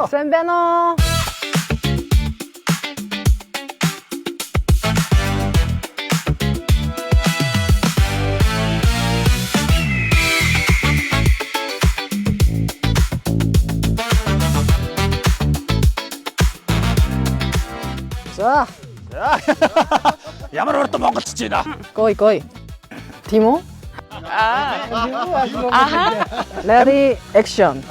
Сайн байна уу? За. Ямар урд монголч байна. Гой. Тимо? Ready, action.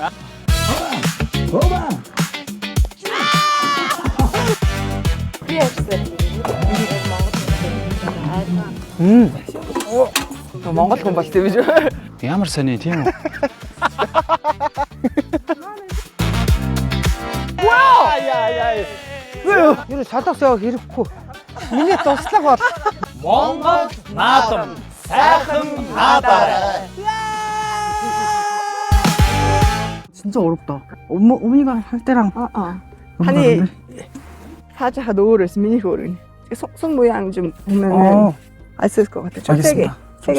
Монгол хүн бол тийм үү? Ямар сони тийм үү? Юу садагсаа хэрэггүй. Миний туслах бол Монгол наадам сайхан наадаарай. 진짜 어렵다. 어미가 할 때랑 아니 사자가 노을을 미니 고르니 손 모양 좀 보면은 알 수 있을 것 같아. 좀 세게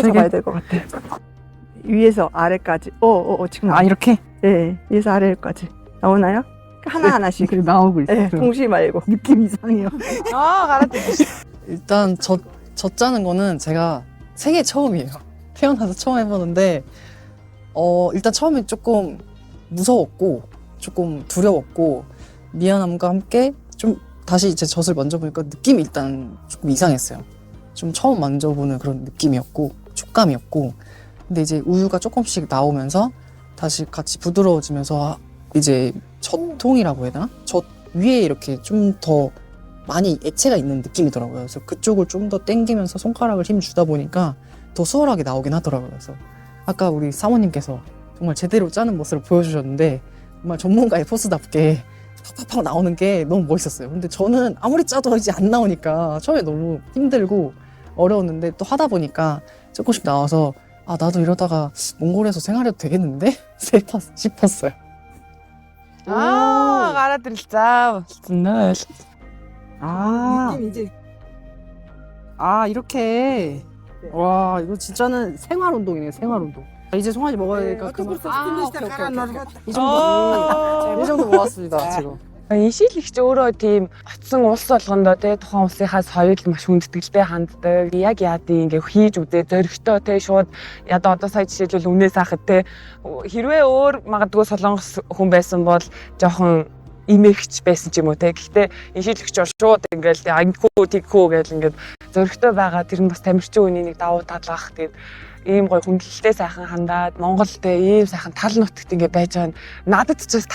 잡아야 될 것 같아. 위에서 아래까지. 지금 이렇게? 네, 위에서 아래까지 나오나요? 하나 하나씩. 그래 나오고 있어. 네, 동시에 말고. 느낌 이상해요. 일단 저 짜는 거는 제가 생애 처음이에요. 태어나서 처음 해보는데 일단 처음에 조금 무서웠고 조금 두려웠고 미안함과 함께 좀 다시 이제 젖을 만져보니까 느낌이 일단 조금 이상했어요. 좀 처음 만져보는 그런 느낌이었고 촉감이었고 근데 이제 우유가 조금씩 나오면서 다시 같이 부드러워지면서 이제 젖통이라고 해야 되나? 젖 위에 이렇게 좀 더 많이 액체가 있는 느낌이더라고요. 그래서 그쪽을 좀 더 당기면서 손가락을 힘 주다 보니까 더 수월하게 나오긴 하더라고요. 그래서 아까 우리 사모님께서 정말 제대로 짜는 모습을 보여주셨는데 정말 전문가의 포스답게 팍팍팍 나오는 게 너무 멋있었어요. 근데 저는 아무리 짜도 이제 안 나오니까 처음에 너무 힘들고 어려웠는데 또 하다 보니까 조금씩 나와서 아 나도 이러다가 몽골에서 생활해도 되겠는데? 싶었어요. 알아들었어. 느낌 이제 이렇게. 와, 이거 진짜는 생활 운동이네요. 생활 운동. 이제 송아지 먹어야 되니까 그만. 이 정도 모았습니다 지금. Ишийлэгч өөрөө тийм очсон улс болгондоо те тухайн улсынхаа соёл маш хүндэтгэлтэй ханддаг. Яг яадын ингээ хийж үдээ зөрөгтэй те шууд ядаа одоо сая жишээлбэл өмнөөс хахад те хэрвээ өөр магадгүй солонгос хүн байсан бол жоохон имэрхч байсан ч юм уу те. Гэхдээ ишийлэгч шууд ингээл ангигүй тэгхүү гэл ингээд зөрөгтэй байгаа тэр нь бас тамирчин хүний нэг давуу тал бах. Тэгээд ийм гой хүндлэлтэй сайхан хандаад Монголд ийм сайхан тал нутагт ингээ байж байгаа нь надад ч бас